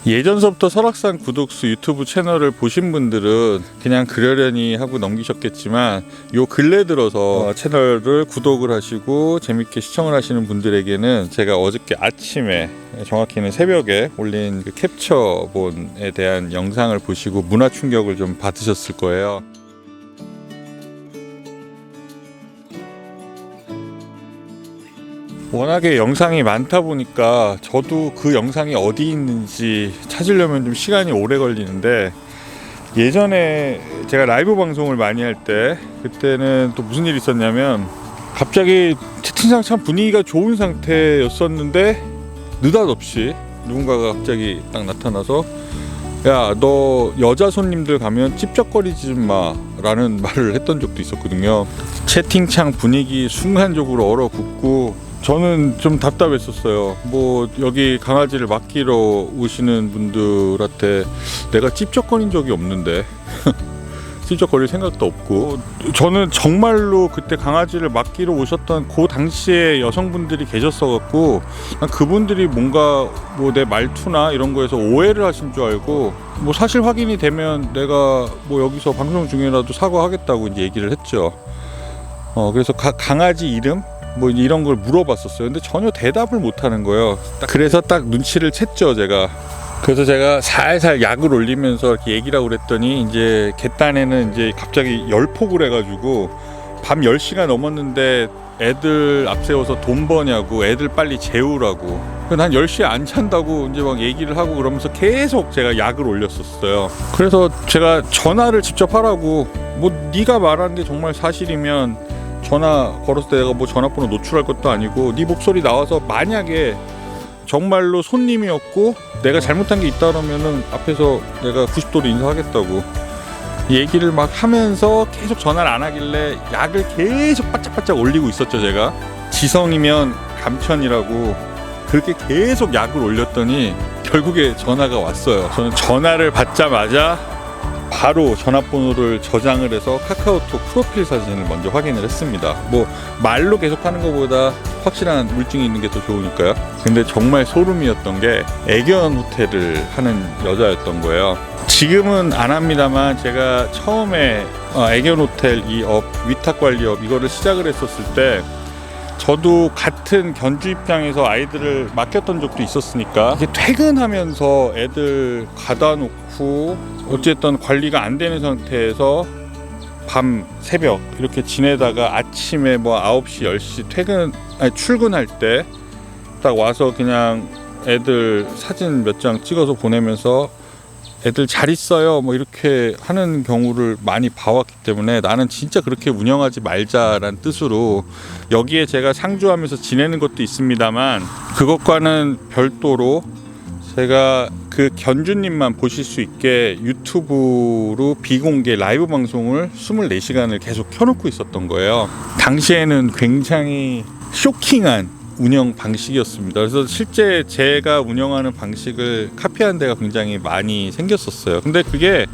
예전서부터 설악산 구독수 유튜브 채널을 보신 분들은 그냥 그러려니 하고 넘기셨겠지만 요 근래 들어서 채널을 구독을 하시고 재밌게 시청을 하시는 분들에게는 제가 어저께 아침에, 정확히는 새벽에 올린 그 캡처본에 대한 영상을 보시고 문화 충격을 좀 받으셨을 거예요. 워낙에 영상이 많다 보니까 저도 그 영상이 어디 있는지 찾으려면 좀 시간이 오래 걸리는데, 예전에 제가 라이브 방송을 많이 할 때 그때는 또 무슨 일이 있었냐면, 갑자기 채팅창 참 분위기가 좋은 상태였었는데 느닷없이 누군가가 갑자기 딱 나타나서 야, 너 여자 손님들 가면 찝쩍거리지 좀 마 라는 말을 했던 적도 있었거든요. 채팅창 분위기 순간적으로 얼어붙고 저는 좀 답답했었어요. 뭐 여기 강아지를 맡기러 오시는 분들한테 내가 찝쩍거린 적이 없는데 찝쩍거릴 생각도 없고, 저는 정말로 그때 강아지를 맡기러 오셨던 그 당시에 여성분들이 계셨어갖고 그분들이 뭔가 뭐 내 말투나 이런 거에서 오해를 하신 줄 알고, 뭐 사실 확인이 되면 내가 뭐 여기서 방송 중에라도 사과하겠다고 이제 얘기를 했죠. 그래서 강아지 이름 뭐 이런 걸 물어봤었어요. 근데 전혀 대답을 못 하는 거예요. 그래서 딱 눈치를 챘죠, 제가. 그래서 제가 살살 약을 올리면서 이렇게 얘기를 하고 그랬더니, 이제 갯단에는 이제 갑자기 열폭을 해가지고 밤 10시가 넘었는데 애들 앞세워서 돈 버냐고, 애들 빨리 재우라고, 한 10시에 안 잔다고 이제 막 얘기를 하고 그러면서 계속 제가 약을 올렸었어요. 그래서 제가 전화를 직접 하라고, 뭐 네가 말하는 게 정말 사실이면 전화 걸었을 때 내가 뭐 전화번호 노출할 것도 아니고 네 목소리 나와서 만약에 정말로 손님이었고 내가 잘못한 게 있다 그러면은 앞에서 내가 90도로 인사하겠다고 얘기를 막 하면서 계속 전화를 안 하길래 약을 계속 바짝바짝 올리고 있었죠. 제가 지성이면 감천이라고 그렇게 계속 약을 올렸더니 결국에 전화가 왔어요. 저는 전화를 받자마자 바로 전화번호를 저장을 해서 카카오톡 프로필 사진을 먼저 확인을 했습니다. 뭐 말로 계속 하는 것보다 확실한 물증이 있는 게 더 좋으니까요. 근데 정말 소름이었던 게 애견 호텔을 하는 여자였던 거예요. 지금은 안 합니다만 제가 처음에 애견 호텔 이 업, 위탁 관리업 이거를 시작을 했었을 때 저도 같은 견주 입장에서 아이들을 맡겼던 적도 있었으니까, 이게 퇴근하면서 애들 가다 놓고 어쨌든 관리가 안 되는 상태에서 밤 새벽 이렇게 지내다가 아침에 뭐 9시 10시 출근할 때 딱 와서 그냥 애들 사진 몇 장 찍어서 보내면서 애들 잘 있어요 뭐 이렇게 하는 경우를 많이 봐왔기 때문에, 나는 진짜 그렇게 운영하지 말자란 뜻으로 여기에 제가 상주하면서 지내는 것도 있습니다만, 그것과는 별도로 제가 그 견주님만 보실 수 있게 유튜브로 비공개 라이브 방송을 24시간을 계속 켜놓고 있었던 거예요. 당시에는 굉장히 쇼킹한 운영 방식이었습니다. 그래서 실제 제가 운영하는 방식을 카피한 데가 굉장히 많이 생겼었어요. 근데 그게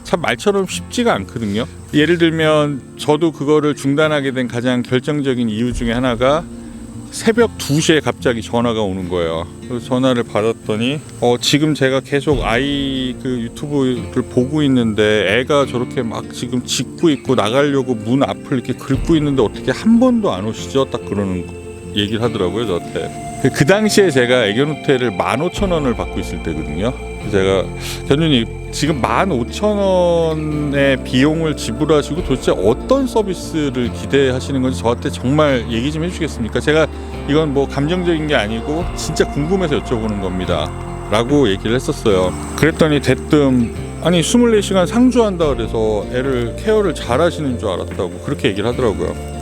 참 말처럼 쉽지가 않거든요. 예를 들면 저도 그거를 중단하게 된 가장 결정적인 이유 중에 하나가 새벽 2시에 갑자기 전화가 오는 거예요. 그래서 전화를 받았더니 지금 제가 계속 아이 그 유튜브를 보고 있는데 애가 저렇게 막 지금 짖고 있고 나가려고 문 앞을 이렇게 긁고 있는데 어떻게 한 번도 안 오시죠? 딱 그러는 얘기를 하더라고요, 저한테. 그 당시에 제가 애견 호텔을 15,000원을 받고 있을 때거든요. 제가 견주님 지금 15,000원의 비용을 지불하시고 도대체 어떤 서비스를 기대하시는 건지 저한테 정말 얘기 좀 해주시겠습니까? 제가 이건 뭐 감정적인 게 아니고 진짜 궁금해서 여쭤보는 겁니다 라고 얘기를 했었어요. 그랬더니 대뜸 아니 24시간 상주한다 그래서 애를 케어를 잘 하시는 줄 알았다고 그렇게 얘기를 하더라고요.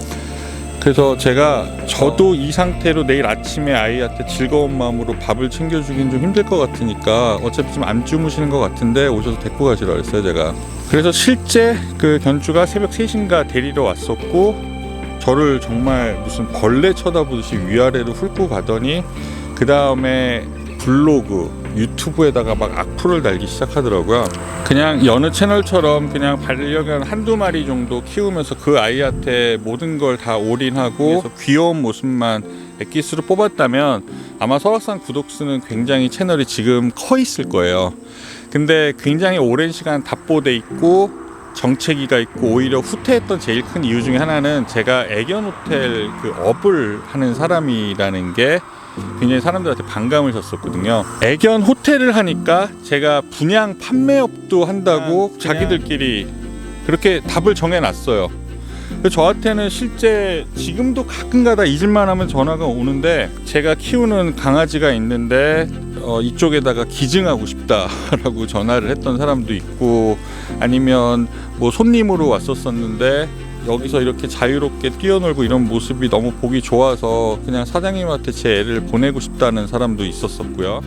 그래서 제가 저도 이 상태로 내일 아침에 아이한테 즐거운 마음으로 밥을 챙겨주긴 좀 힘들 것 같으니까 어차피 좀 안 주무시는 것 같은데 오셔서 데리고 가시라 그랬어요, 제가. 그래서 실제 그 견주가 새벽 3시인가 데리러 왔었고, 저를 정말 무슨 벌레 쳐다보듯이 위아래로 훑고 가더니 그 다음에 블로그, 유튜브에다가 막 악플을 달기 시작하더라고요. 그냥 여느 채널처럼 그냥 반려견 한두 마리 정도 키우면서 그 아이한테 모든 걸 다 올인하고 귀여운 모습만 엑기스로 뽑았다면 아마 설악산 구독수는 굉장히 채널이 지금 커 있을 거예요. 근데 굉장히 오랜 시간 답보돼 있고 정체기가 있고 오히려 후퇴했던 제일 큰 이유 중에 하나는 제가 애견 호텔 그 업을 하는 사람이라는 게 굉장히 사람들한테 반감을 줬었거든요. 애견 호텔을 하니까 제가 분양 판매업도 한다고 자기들끼리 그렇게 답을 정해놨어요. 저한테는 실제 지금도 가끔가다 잊을만 하면 전화가 오는데 제가 키우는 강아지가 있는데 이쪽에다가 기증하고 싶다라고 전화를 했던 사람도 있고, 아니면 뭐 손님으로 왔었었는데 여기서 이렇게 자유롭게 뛰어놀고 이런 모습이 너무 보기 좋아서 그냥 사장님한테 제 애를 보내고 싶다는 사람도 있었었고요.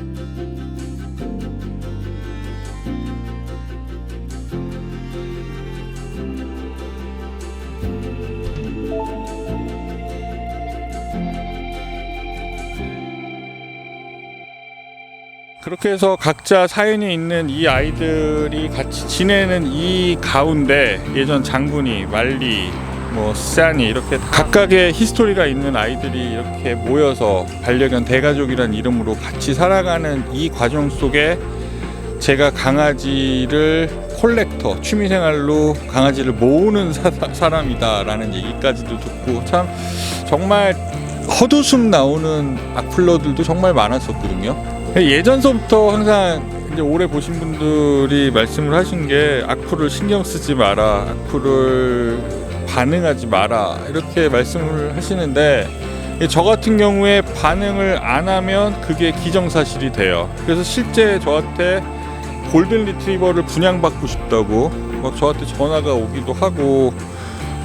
그렇게 해서 각자 사연이 있는 이 아이들이 같이 지내는 이 가운데 예전 장군이, 말리, 뭐 스산이 이렇게 각각의 히스토리가 있는 아이들이 이렇게 모여서 반려견 대가족이라는 이름으로 같이 살아가는 이 과정 속에 제가 강아지를 콜렉터, 취미생활로 강아지를 모으는 사람이다라는 얘기까지도 듣고 참 정말 헛웃음 나오는 악플러들도 정말 많았었거든요. 예전서부터 항상 이제 오래 보신 분들이 말씀을 하신 게 악플을 신경 쓰지 마라, 악플을 반응하지 마라 이렇게 말씀을 하시는데, 저 같은 경우에 반응을 안 하면 그게 기정사실이 돼요. 그래서 실제 저한테 골든 리트리버를 분양받고 싶다고 막 저한테 전화가 오기도 하고,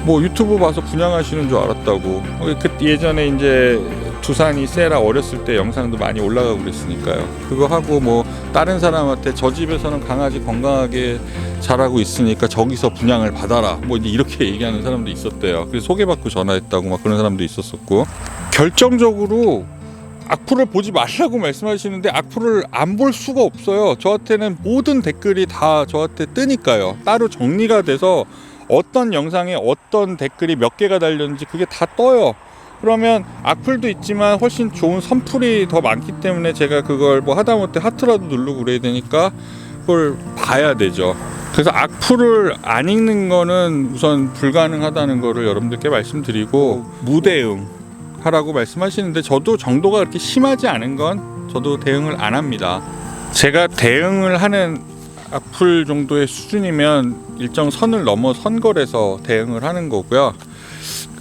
뭐 유튜브 봐서 분양하시는 줄 알았다고. 그 예전에 이제 두산이 세라 어렸을 때 영상도 많이 올라가고 그랬으니까요. 그거 하고 뭐 다른 사람한테 저 집에서는 강아지 건강하게 자라고 있으니까 저기서 분양을 받아라, 뭐 이제 이렇게 얘기하는 사람도 있었대요. 그래서 소개받고 전화했다고 막 그런 사람도 있었었고, 결정적으로 악플을 보지 말라고 말씀하시는데 악플을 안 볼 수가 없어요. 저한테는 모든 댓글이 다 저한테 뜨니까요. 따로 정리가 돼서 어떤 영상에 어떤 댓글이 몇 개가 달렸는지 그게 다 떠요. 그러면 악플도 있지만 훨씬 좋은 선플이 더 많기 때문에 제가 그걸 뭐 하다못해 하트라도 누르고 그래야 되니까 그걸 봐야 되죠. 그래서 악플을 안 읽는 거는 우선 불가능하다는 거를 여러분들께 말씀드리고, 무대응 하라고 말씀하시는데 저도 정도가 그렇게 심하지 않은 건 저도 대응을 안 합니다. 제가 대응을 하는 악플 정도의 수준이면 일정 선을 넘어선 거라서 대응을 하는 거고요.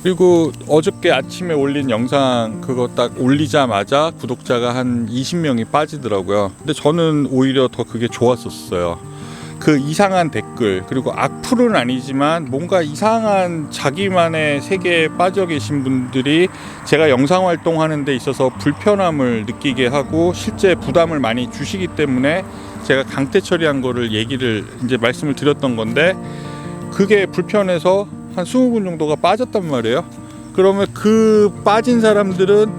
그리고 어저께 아침에 올린 영상 그거 딱 올리자마자 구독자가 한 20명이 빠지더라고요. 근데 저는 오히려 더 그게 좋았었어요. 그 이상한 댓글, 그리고 악플은 아니지만 뭔가 이상한 자기만의 세계에 빠져 계신 분들이 제가 영상 활동하는 데 있어서 불편함을 느끼게 하고 실제 부담을 많이 주시기 때문에 제가 강퇴 처리한 거를 얘기를 이제 말씀을 드렸던 건데, 그게 불편해서 한 20분 정도가 빠졌단 말이에요. 그러면 그 빠진 사람들은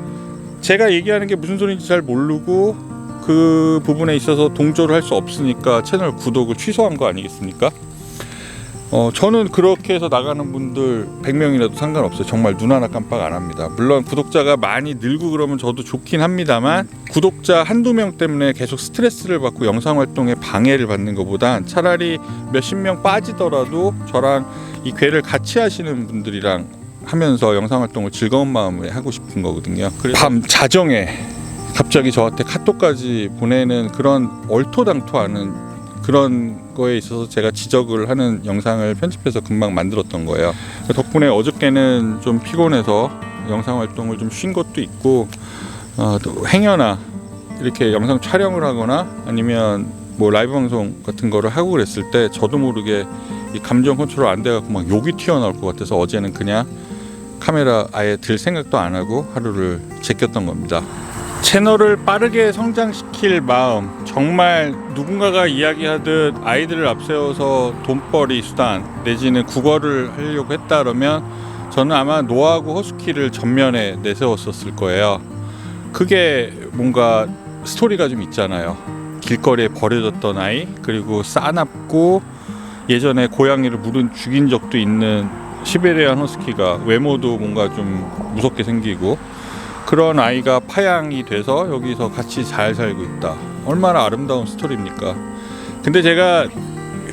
제가 얘기하는 게 무슨 소리인지 잘 모르고 그 부분에 있어서 동조를 할 수 없으니까 채널 구독을 취소한 거 아니겠습니까? 저는 그렇게 해서 나가는 분들 100명이라도 상관없어요. 정말 눈 하나 깜빡 안 합니다. 물론 구독자가 많이 늘고 그러면 저도 좋긴 합니다만, 구독자 한두 명 때문에 계속 스트레스를 받고 영상 활동에 방해를 받는 것보단 차라리 몇십 명 빠지더라도 저랑 이 궤를 같이 하시는 분들이랑 하면서 영상 활동을 즐거운 마음에 하고 싶은 거거든요. 그래서 밤 자정에 갑자기 저한테 카톡까지 보내는 그런 얼토당토하는 그런 거에 있어서 제가 지적을 하는 영상을 편집해서 금방 만들었던 거예요. 덕분에 어저께는 좀 피곤해서 영상 활동을 좀 쉰 것도 있고, 또 행여나 이렇게 영상 촬영을 하거나 아니면 뭐 라이브 방송 같은 거를 하고 그랬을 때 저도 모르게 이 감정 컨트롤 안 돼갖고 막 욕이 튀어나올 것 같아서 어제는 그냥 카메라 아예 들 생각도 안 하고 하루를 제꼈던 겁니다. 채널을 빠르게 성장시킬 마음, 정말 누군가가 이야기하듯 아이들을 앞세워서 돈벌이 수단 내지는 국어를 하려고 했다 그러면 저는 아마 노아하고 허스키를 전면에 내세웠었을 거예요. 그게 뭔가 스토리가 좀 있잖아요. 길거리에 버려졌던 아이, 그리고 싸납고 예전에 고양이를 물은 죽인 적도 있는 시베리안 허스키가 외모도 뭔가 좀 무섭게 생기고, 그런 아이가 파양이 돼서 여기서 같이 잘 살고 있다. 얼마나 아름다운 스토리입니까? 근데 제가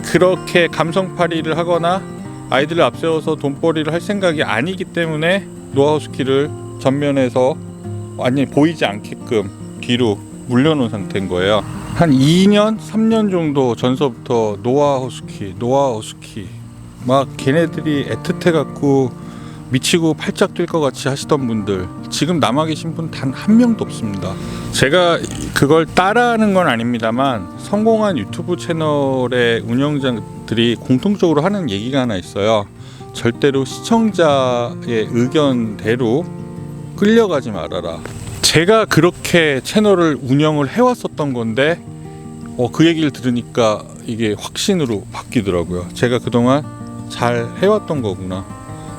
그렇게 감성팔이를 하거나 아이들을 앞세워서 돈벌이를 할 생각이 아니기 때문에 노아허스키를 전면에서 완전히 보이지 않게끔 뒤로 물려놓은 상태인 거예요. 한 2년, 3년 정도 전서부터 노아허스키 막 걔네들이 애틋해갖고 미치고 팔짝 뛸 것 같이 하시던 분들, 지금 남아 계신 분 단 한 명도 없습니다. 제가 그걸 따라하는 건 아닙니다만 성공한 유튜브 채널의 운영자들이 공통적으로 하는 얘기가 하나 있어요. 절대로 시청자의 의견대로 끌려가지 말아라. 제가 그렇게 채널을 운영을 해왔었던 건데 그 얘기를 들으니까 이게 확신으로 바뀌더라고요. 제가 그동안 잘 해왔던 거구나.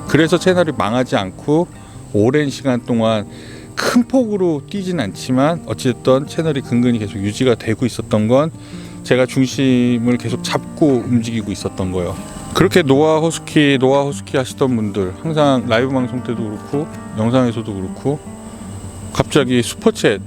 그래서 채널이 망하지 않고 오랜 시간 동안 큰 폭으로 뛰진 않지만 어쨌든 채널이 근근히 계속 유지가 되고 있었던 건 제가 중심을 계속 잡고 움직이고 있었던 거예요. 그렇게 노아허스키 하시던 분들, 항상 라이브 방송 때도 그렇고 영상에서도 그렇고 갑자기 슈퍼챗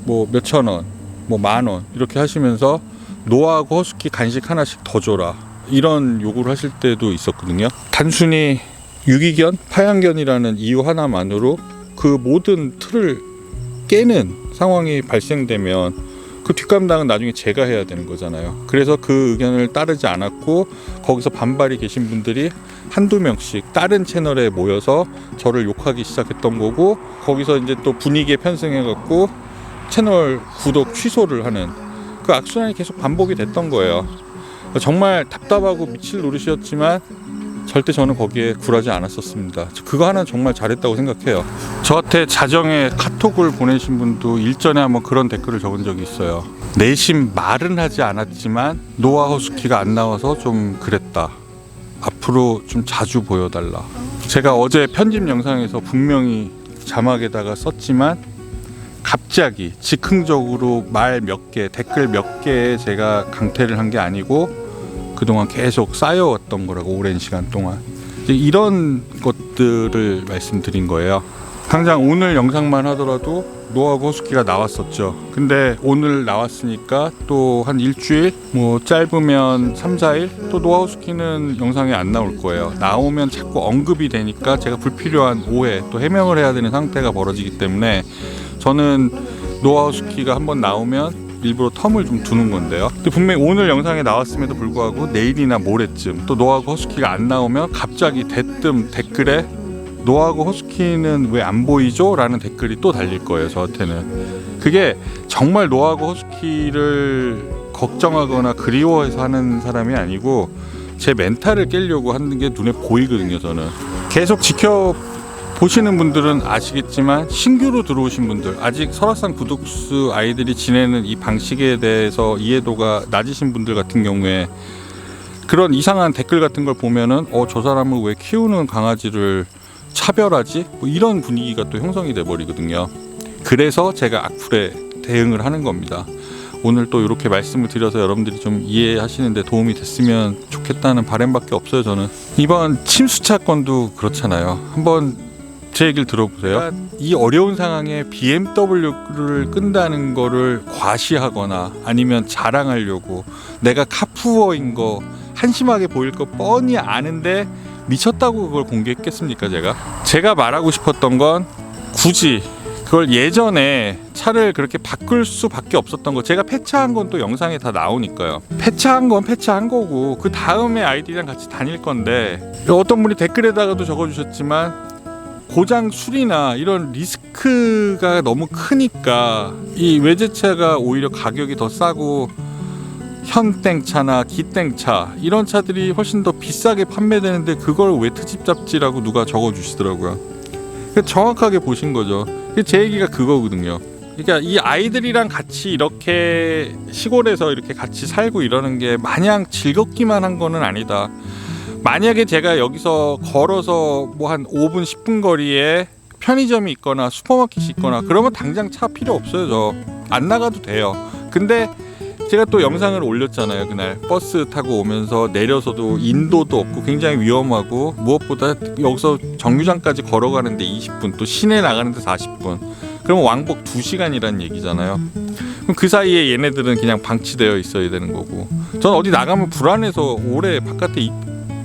뭐 몇천 원, 뭐 만 원 이렇게 하시면서 노아하고 허스키 간식 하나씩 더 줘라, 이런 요구를 하실 때도 있었거든요. 단순히 유기견, 파양견이라는 이유 하나만으로 그 모든 틀을 깨는 상황이 발생되면 그 뒷감당은 나중에 제가 해야 되는 거잖아요. 그래서 그 의견을 따르지 않았고 거기서 반발이 계신 분들이 한두 명씩 다른 채널에 모여서 저를 욕하기 시작했던 거고, 거기서 이제 또 분위기에 편승해 갖고 채널 구독 취소를 하는 그 악순환이 계속 반복이 됐던 거예요. 정말 답답하고 미칠 노릇이었지만 절대 저는 거기에 굴하지 않았었습니다. 그거 하나는 정말 잘했다고 생각해요. 저한테 자정에 카톡을 보내신 분도 일전에 한번 그런 댓글을 적은 적이 있어요. 내심 말은 하지 않았지만 노아허스키가 안 나와서 좀 그랬다. 앞으로 좀 자주 보여달라. 제가 어제 편집 영상에서 분명히 자막에다가 썼지만 갑자기 즉흥적으로 말 몇 개, 댓글 몇 개에 제가 강퇴를 한 게 아니고 그동안 계속 쌓여왔던 거라고, 오랜 시간 동안. 이제 이런 것들을 말씀드린 거예요. 당장 오늘 영상만 하더라도 노아하고 허스키가 나왔었죠. 근데 오늘 나왔으니까 또 한 일주일, 뭐 짧으면 3, 4일 또 노아 허스키는 영상에 안 나올 거예요. 나오면 자꾸 언급이 되니까 제가 불필요한 오해, 또 해명을 해야 되는 상태가 벌어지기 때문에 저는 노아 허스키가 한번 나오면 일부러 텀을 좀 두는 건데요. 근데 분명히 오늘 영상에 나왔음에도 불구하고 내일이나 모레쯤 또 노아하고 허스키가 안 나오면 갑자기 대뜸 댓글에 노아하고 허스키는 왜 안 보이죠? 라는 댓글이 또 달릴 거예요. 저한테는 그게 정말 노아하고 허스키를 걱정하거나 그리워해서 하는 사람이 아니고 제 멘탈을 깨려고 하는 게 눈에 보이거든요. 저는 계속 보시는 분들은 아시겠지만 신규로 들어오신 분들, 아직 설악산 구독수 아이들이 지내는 이 방식에 대해서 이해도가 낮으신 분들 같은 경우에 그런 이상한 댓글 같은 걸 보면은 저 사람은 왜 키우는 강아지를 차별하지? 뭐 이런 분위기가 또 형성이 돼 버리거든요. 그래서 제가 악플에 대응을 하는 겁니다. 오늘 또 이렇게 말씀을 드려서 여러분들이 좀 이해하시는데 도움이 됐으면 좋겠다는 바람밖에 없어요. 저는 이번 침수차 건도 그렇잖아요. 한번 제 얘기를 들어보세요. 이 어려운 상황에 BMW를 끈다는 거를 과시하거나 아니면 자랑하려고 내가 카푸어인 거 한심하게 보일 거 뻔히 아는데 미쳤다고 그걸 공개했겠습니까? 제가 말하고 싶었던 건 굳이 그걸 예전에 차를 그렇게 바꿀 수밖에 없었던 거, 제가 폐차한 건 또 영상에 다 나오니까요. 폐차한 건 폐차한 거고 그 다음에 아이들이랑 같이 다닐 건데, 어떤 분이 댓글에다가도 적어주셨지만 고장 수리나 이런 리스크가 너무 크니까 이 외제차가 오히려 가격이 더 싸고 현땡차나 기땡차 이런 차들이 훨씬 더 비싸게 판매되는데 그걸 왜 트집 잡지라고 누가 적어주시더라고요. 정확하게 보신 거죠. 제 얘기가 그거거든요. 그러니까 이 아이들이랑 같이 이렇게 시골에서 이렇게 같이 살고 이러는 게 마냥 즐겁기만 한 거는 아니다. 만약에 제가 여기서 걸어서 뭐 한 5분 10분 거리에 편의점이 있거나 슈퍼마켓이 있거나 그러면 당장 차 필요 없어요. 저 안 나가도 돼요. 근데 제가 또 영상을 올렸잖아요. 그날 버스 타고 오면서 내려서도 인도도 없고 굉장히 위험하고, 무엇보다 여기서 정류장까지 걸어가는데 20분, 또 시내 나가는데 40분, 그러면 왕복 2시간이란 얘기잖아요. 그럼 그 사이에 얘네들은 그냥 방치되어 있어야 되는 거고, 전 어디 나가면 불안해서 오래 바깥에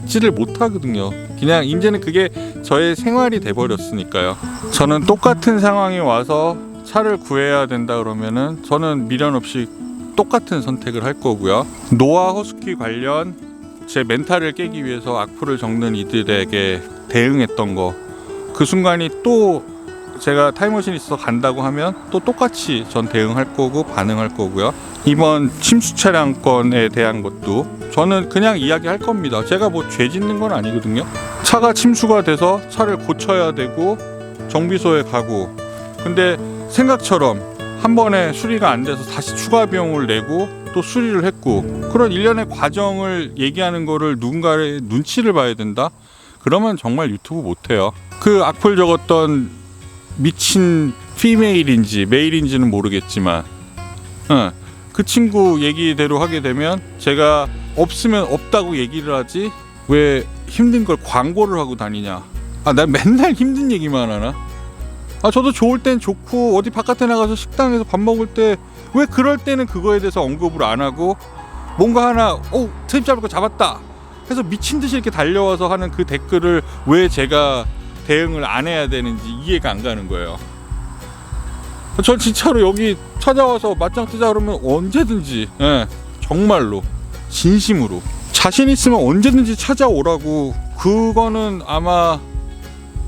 있지를 못하거든요. 그냥 이제는 그게 저의 생활이 돼버렸으니까요. 저는 똑같은 상황이 와서 차를 구해야 된다 그러면은 저는 미련 없이 똑같은 선택을 할 거고요. 노아 허스키 관련 제 멘탈을 깨기 위해서 악플을 적는 이들에게 대응했던 거, 그 순간이 또 제가 타임머신이 있어서 간다고 하면 또 똑같이 전 대응할 거고 반응할 거고요. 이번 침수 차량 건에 대한 것도 저는 그냥 이야기할 겁니다. 제가 뭐 죄 짓는 건 아니거든요. 차가 침수가 돼서 차를 고쳐야 되고 정비소에 가고, 근데 생각처럼 한 번에 수리가 안 돼서 다시 추가 비용을 내고 또 수리를 했고, 그런 일련의 과정을 얘기하는 거를 누군가의 눈치를 봐야 된다? 그러면 정말 유튜브 못해요. 그 악플 적었던 미친 피메일인지 메일인지는 모르겠지만 그 친구 얘기대로 하게 되면 제가 없으면 없다고 얘기를 하지 왜 힘든 걸 광고를 하고 다니냐. 나 맨날 힘든 얘기만 하나? 저도 좋을 땐 좋고 어디 바깥에 나가서 식당에서 밥 먹을 때 왜 그럴 때는 그거에 대해서 언급을 안 하고, 뭔가 하나 트립 잡을 거 잡았다 해서 미친 듯이 이렇게 달려와서 하는 그 댓글을 왜 제가 대응을 안 해야 되는지 이해가 안 가는 거예요. 전 진짜로 여기 찾아와서 맞짱 뜨자 그러면 언제든지, 정말로 진심으로 자신 있으면 언제든지 찾아오라고. 그거는 아마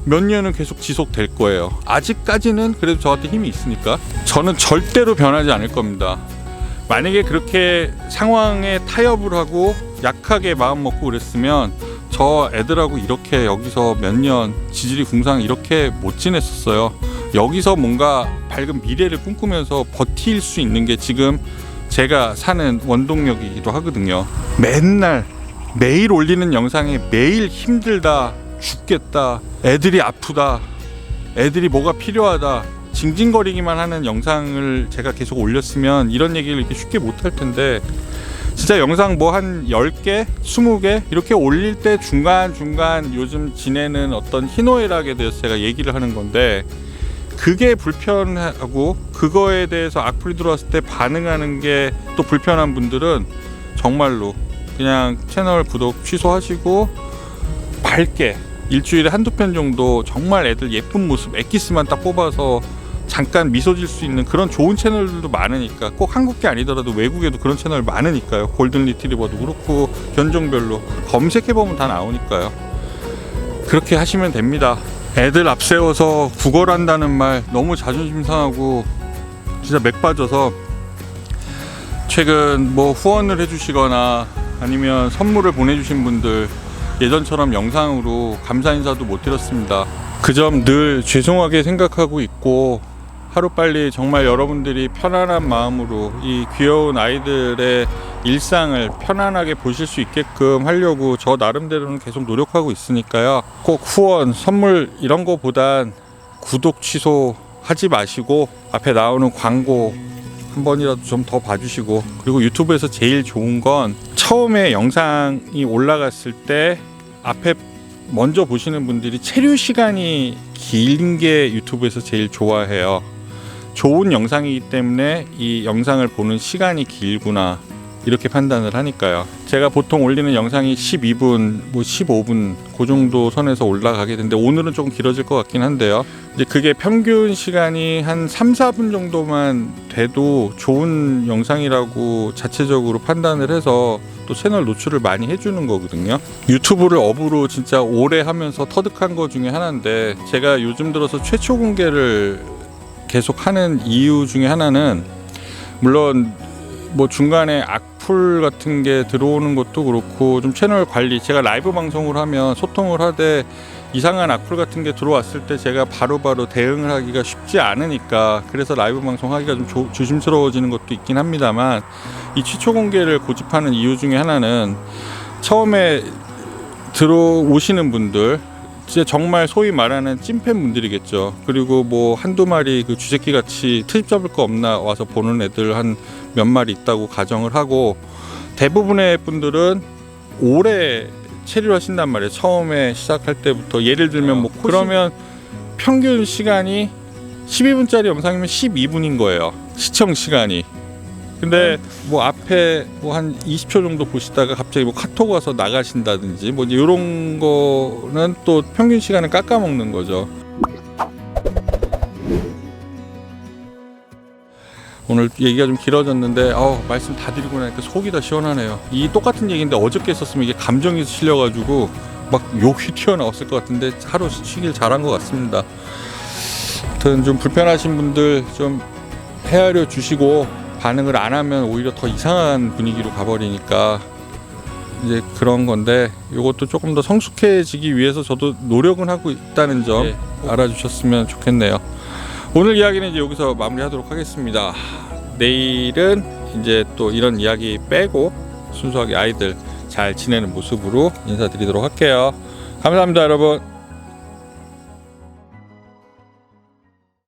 몇 년은 계속 지속될 거예요. 아직까지는 그래도 저한테 힘이 있으니까 저는 절대로 변하지 않을 겁니다. 만약에 그렇게 상황에 타협을 하고 약하게 마음 먹고 그랬으면 저 애들하고 이렇게 여기서 몇 년 지질이 궁상 이렇게 못 지냈었어요. 여기서 뭔가 밝은 미래를 꿈꾸면서 버틸 수 있는 게 지금 제가 사는 원동력이기도 하거든요. 맨날 매일 올리는 영상에 매일 힘들다, 죽겠다, 애들이 아프다, 애들이 뭐가 필요하다 징징거리기만 하는 영상을 제가 계속 올렸으면 이런 얘기를 이렇게 쉽게 못할 텐데, 진짜 영상 뭐 한 10개, 20개 이렇게 올릴 때 중간중간 요즘 지내는 어떤 희노애락에 대해서 제가 얘기를 하는 건데, 그게 불편하고 그거에 대해서 악플이 들어왔을 때 반응하는 게 또 불편한 분들은 정말로 그냥 채널 구독 취소하시고 밝게 일주일에 한두 편 정도 정말 애들 예쁜 모습 엑기스만 딱 뽑아서 잠깐 미소 질 수 있는 그런 좋은 채널들도 많으니까, 꼭 한국계 아니더라도 외국에도 그런 채널 많으니까요. 골든 리트리버도 그렇고 견종별로 검색해보면 다 나오니까요. 그렇게 하시면 됩니다. 애들 앞세워서 구걸한다는 말 너무 자존심 상하고 진짜 맥 빠져서, 최근 뭐 후원을 해주시거나 아니면 선물을 보내주신 분들 예전처럼 영상으로 감사 인사도 못 드렸습니다. 그 점 늘 죄송하게 생각하고 있고, 하루빨리 정말 여러분들이 편안한 마음으로 이 귀여운 아이들의 일상을 편안하게 보실 수 있게끔 하려고 저 나름대로는 계속 노력하고 있으니까요. 꼭 후원, 선물 이런 거보단 구독 취소하지 마시고 앞에 나오는 광고 한 번이라도 좀 더 봐주시고, 그리고 유튜브에서 제일 좋은 건 처음에 영상이 올라갔을 때 앞에 먼저 보시는 분들이 체류 시간이 긴 게 유튜브에서 제일 좋아해요. 좋은 영상이기 때문에 이 영상을 보는 시간이 길구나 이렇게 판단을 하니까요. 제가 보통 올리는 영상이 12분, 뭐 15분 그 정도 선에서 올라가게 되는데 오늘은 조금 길어질 것 같긴 한데요. 이제 그게 평균 시간이 한 3, 4분 정도만 돼도 좋은 영상이라고 자체적으로 판단을 해서 또 채널 노출을 많이 해주는 거거든요. 유튜브를 업으로 진짜 오래 하면서 터득한 거 중에 하나인데, 제가 요즘 들어서 최초 공개를 계속 하는 이유 중에 하나는, 물론 뭐 중간에 악플 같은 게 들어오는 것도 그렇고 좀 채널 관리, 제가 라이브 방송을 하면 소통을 하되 이상한 악플 같은 게 들어왔을 때 제가 바로바로 대응을 하기가 쉽지 않으니까, 그래서 라이브 방송 하기가 좀 조심스러워지는 것도 있긴 합니다만, 이 최초 공개를 고집하는 이유 중에 하나는 처음에 들어오시는 분들, 진짜 정말 소위 말하는 찐팬 분들이겠죠. 그리고 뭐 한두 마리 그 쥐새끼 같이 트집 잡을 거 없나 와서 보는 애들 한 몇 마리 있다고 가정을 하고, 대부분의 분들은 오래 체류를 하신단 말이에요. 처음에 시작할 때부터. 예를 들면 뭐 그러면 평균 시간이 12분짜리 영상이면 12분인 거예요, 시청 시간이. 근데 뭐 앞에 뭐 한 20초 정도 보시다가 갑자기 뭐 카톡 와서 나가신다든지 뭐 이런 거는 또 평균 시간을 깎아먹는 거죠. 오늘 얘기가 좀 길어졌는데 말씀 다 드리고 나니까 속이 다 시원하네요. 이 똑같은 얘기인데 어저께 썼으면 이게 감정이 실려가지고 막 욕이 튀어나왔을 것 같은데 하루 쉬길 잘한 것 같습니다. 아무튼 좀 불편하신 분들 좀 헤아려 주시고, 반응을 안 하면 오히려 더 이상한 분위기로 가버리니까 이제 그런 건데, 이것도 조금 더 성숙해지기 위해서 저도 노력은 하고 있다는 점 알아주셨으면 좋겠네요. 오늘 이야기는 이제 여기서 마무리하도록 하겠습니다. 내일은 이제 또 이런 이야기 빼고 순수하게 아이들 잘 지내는 모습으로 인사드리도록 할게요. 감사합니다, 여러분.